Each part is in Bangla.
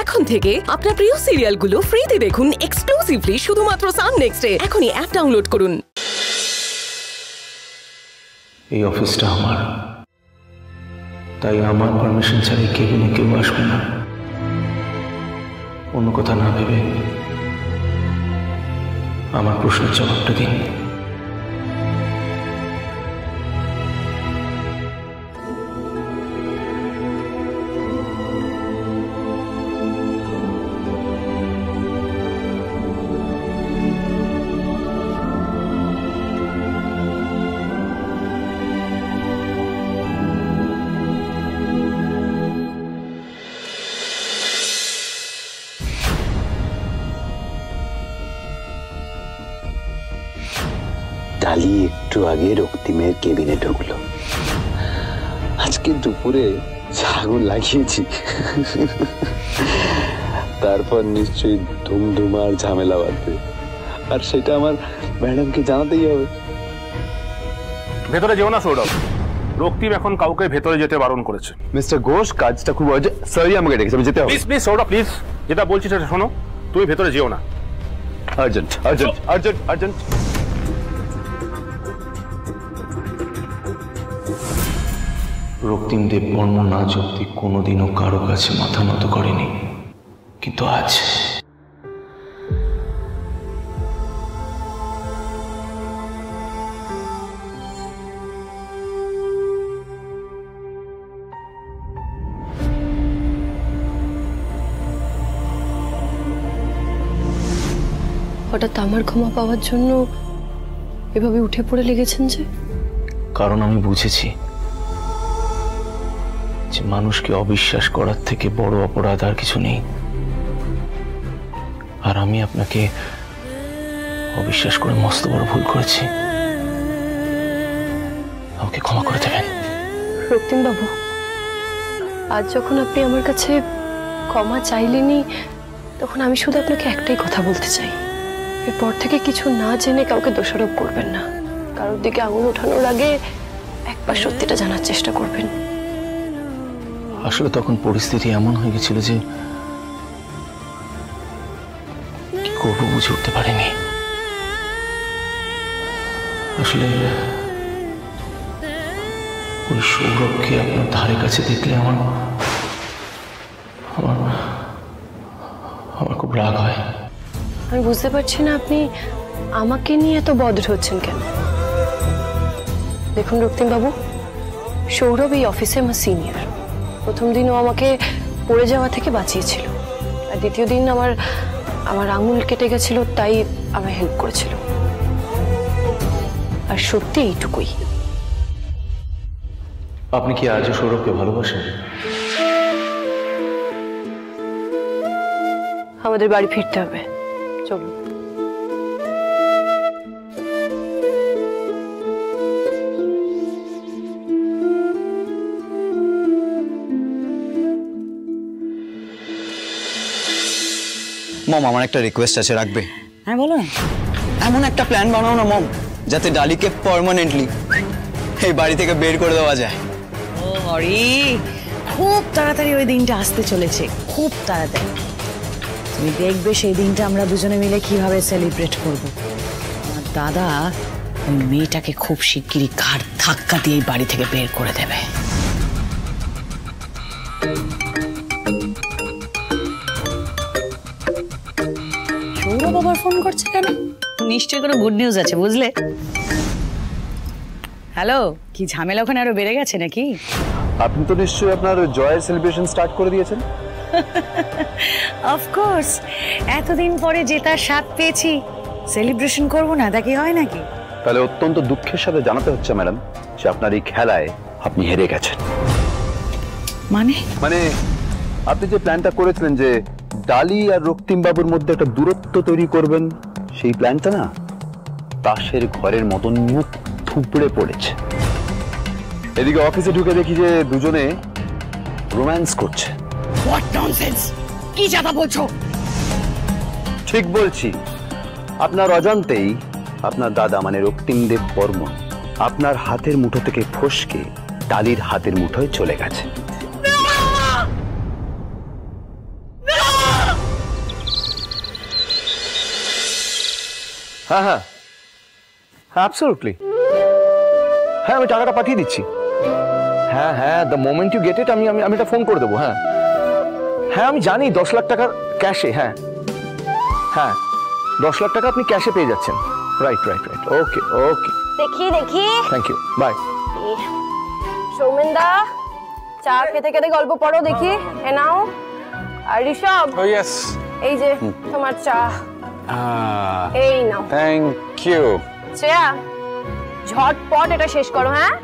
এখন থেকে আপনার প্রিয় সিরিয়ালগুলো ফ্রিতে দেখুন এক্সক্লুসিভলি শুধুমাত্র সান নেক্সটে। এখনই অ্যাপ ডাউনলোড করুন। এই অফিসটা আমার, তাই আমার পারমিশন ছাড়া কেবিনে কেউ আসবে না। অন্য কথা না ভেবে আমার প্রশ্নের জবাবটা দিন। ডালি একটু আগে রক্তিমের কেবিনে ঢুকলো। আজকে দুপুরে ছাগল লাগিয়েছি, তারপর নিশ্চয়ই ধুমধুমার ঝামেলা বাঁধবে, আর সেটা আমার ম্যাডামকে জানাতেই হবে। ভেতরে যেও না সৌরভ, রক্তিম এখন কাউকে ভেতরে যেতে বারণ করেছে। মিস্টার ঘোষ, কাজটা খুব সরি, আমাকে ডেকেছে, আমি যেতে হবে। প্লিজ প্লিজ সৌরভ প্লিজ, যেটা বলছি সেটা শোনো। তুমি ভেতরে যেও না। Urgent urgent urgent urgent. Raktim Debbarma আজ অব্দি কোনোদিনও কারো কাছে মাথা নত করেনি, কিন্তু আজ হঠাৎ আমার ক্ষমা পাওয়ার জন্য এভাবে উঠে পড়ে লেগেছেন যে? কারণ আমি বুঝেছি যে মানুষকে অবিশ্বাস করার থেকে বড় অপরাধ আর কিছু নেই। আর আমি আপনাকে অবিশ্বাস করে মস্ত বড় ভুল করেছি। আমাকে ক্ষমা করে দেবেন। রক্তিম বাবু, আজ যখন আপনি আমার কাছে ক্ষমা চাইলেনই, তখন আমি শুধু আপনাকে একটাই কথা বলতে চাই। এরপর থেকে কিছু না জেনে কাউকে দোষারোপ করবেন না। কারোর দিকে আঙুল ওঠানোর আগে একবার সত্যিটা জানার চেষ্টা করবেন। আসলে তখন পরিস্থিতি এমন হয়ে গেছিল যে কি করবো বুঝে উঠতে পারিনি। আসলে ওই সৌরভকে আপনার ধারে কাছে দেখলে আমার খুব রাগ হয়। আমি বুঝতে পারছি না আপনি আমাকে নিয়ে এত বদর হচ্ছেন কেন। দেখুন রক্তিম বাবু, সৌরভ এই অফিসে আমার সিনিয়র। প্রথম দিন ও আমাকে পড়ে যাওয়া থেকে বাঁচিয়েছিল, আর দ্বিতীয় দিন আমার আঙুল কেটে গেছিল, তাই আমায় হেল্প করেছিল। আর সত্যি এইটুকুই। আপনি কি আজও সৌরভকে ভালোবাসেন? আমাদের বাড়ি ফিরতে হবে, চলুন। মম, আমার একটা রিকোয়েস্ট আছে, রাখবে? হ্যাঁ বলো। এমন একটা প্ল্যান বানাও না মম, যাতে ডালিকে পার্মানেন্টলি এই বাড়ি থেকে বের করে দেওয়া যায়। ও হরি, খুব তাড়াতাড়ি ওই দিনটা আসতে চলেছে, খুব তাড়াতাড়ি। তুমি দেখবে সেই দিনটা আমরা দুজনে মিলে কিভাবে সেলিব্রেট করব। আমার দাদা ওই মেয়েটাকে খুব শিগগিরই ঘাড় ধাক্কা দিয়ে এই বাড়ি থেকে বের করে দেবে। সৌরভ আবার ফোন করছে কেন? নিশ্চয়ই কোনো গুড নিউজ আছে, বুঝলে? হ্যালো, কি ঝামেলা ওখানে আরো বেড়ে গেছে নাকি? আপনি তো নিশ্চয়ই আপনার জয়ের সেলিব্রেশন স্টার্ট করে দিয়েছেন। অফকোর্স, এতদিন পরে জেতার স্বাদ পেয়েছি, সেলিব্রেশন করবো না, তা কি হয় নাকি? তাহলে অত্যন্ত দুঃখের সাথে জানাতে হচ্ছে ম্যাডাম যে আপনার এই খেলায় আপনি হেরে গেছেন। মানে আপনি যে প্ল্যানটা করেছিলেন যে ডালি আর রক্তিম বাবুর মধ্যে একটা দূরত্ব তৈরি করবেন, সেই প্ল্যানটা না তাসের ঘরের মতন মুখ থুবড়ে পড়েছে। এদিকে অফিসে ঢুকে দেখি যে দুজনে রোম্যান্স করছে। হোয়াট ননসেন্স, কি যাতা বলছো? ঠিক বলছি, আপনার অজান্তেই আপনার দাদা মানে রক্তিম দেব বর্মন আপনার হাতের মুঠো থেকে ফসকে ডালির হাতের মুঠোয় চলে গেছে। হ্যাঁ হ্যাঁ হ্যাঁ অ্যাবসলিউটলি, হ্যাঁ আমি টাকাটা পাঠিয়ে দিচ্ছি। হ্যাঁ হ্যাঁ, the moment you get it আমি আমি আমি এটা ফোন করে দেবো। হ্যাঁ হ্যাঁ আমি জানি 10 লাখ টাকা ক্যাশে। হ্যাঁ হ্যাঁ 10 লাখ টাকা আপনি ক্যাশে পেয়ে যাচ্ছেন। রাইট রাইট রাইট, ওকে ওকে, দেখি দেখি। Thank you, by. সৌমেনদা, চা খেতে খেতে গল্প পড়ো দেখি। এ নাও। আর ঋষভ, এই যে তোমার চা। এই নাও। Thank you. শ্রেয়া, ঝটপট এটা শেষ করো। হ্যাঁ,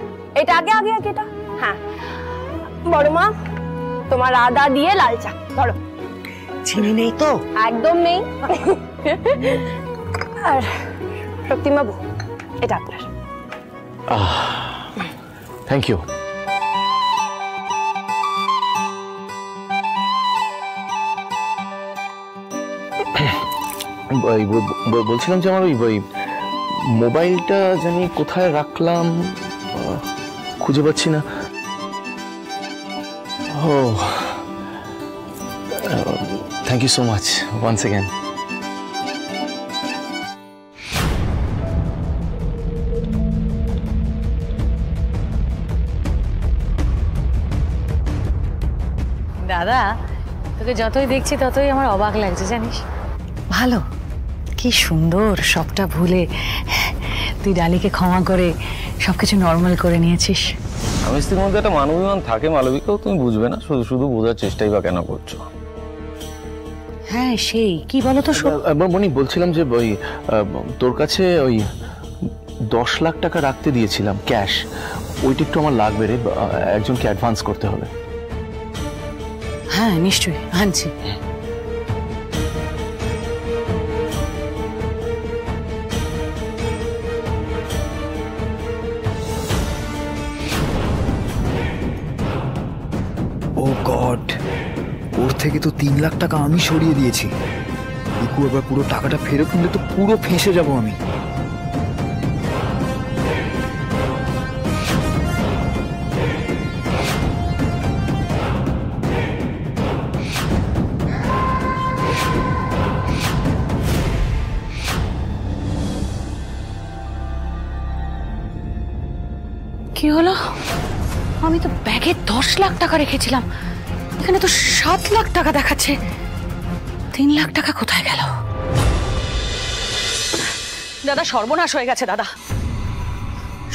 এটা আগে আগে আগে এটা। হ্যাঁ বড় মা, তোমার আদা দিয়ে লাল চা ধরো। চিনি নেই তো? একদম নেই। আর রক্তিম বাবু, এটা আপনার। Thank you. বলছিলাম যে আমার ওই মোবাইলটা জানি কোথায় রাখলাম, খুঁজে পাচ্ছি না। ও thank you so much once again. দাদা, তোকে যতই দেখছি ততই আমার অবাক লাগছে জানিস। ভালো, কি সুন্দর, সবটা ভুলে তুই ডালিকে ক্ষমা করে সবকিছু নর্মাল করে নিয়েছিস। স্বামী স্ত্রীর মধ্যে একটা মানবিমান থাকে মালবিকাও, তুমি বুঝবে না, শুধু শুধু বোঝার চেষ্টাই বা কেন করছো? হ্যাঁ সেই কি বলতো মনি, বলছিলাম যে ওই তোর কাছে ওই 10 লাখ টাকা রাখতে দিয়েছিলাম ক্যাশ, ওইটা একটু আমার লাগবে রে, একজনকে অ্যাডভান্স করতে হবে। হ্যাঁ নিশ্চয়ই আনছি। ও গড, ওর থেকে তো 3 লাখ টাকা আমি সরিয়ে দিয়েছি। ইকু এবার পুরো টাকাটা ফেরত নিলে তো পুরো ফেঁসে যাব আমি। কি হলো? আমি তো ব্যাগে 10 লাখ টাকা রেখেছিলাম, এখানে তো 7 লাখ টাকা দেখাচ্ছে। 3 লাখ টাকা কোথায় গেল? দাদা সর্বনাশ হয়ে গেছে। দাদা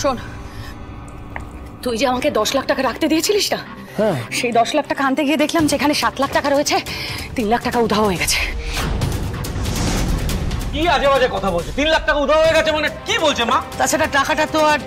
শোন, তুই যে আমাকে 10 লাখ টাকা রাখতে দিয়েছিলিস না, সেই 10 লাখ টাকা আনতে গিয়ে দেখলাম যেখানে 7 লাখ টাকা রয়েছে, 3 লাখ টাকা উধাও হয়ে গেছে। কি আজে বাজে কথা বলছে? 3 লাখ টাকা উধাও হয়ে গেছে মানে কি বলছে মা? তাছাড়া টাকাটা তো আর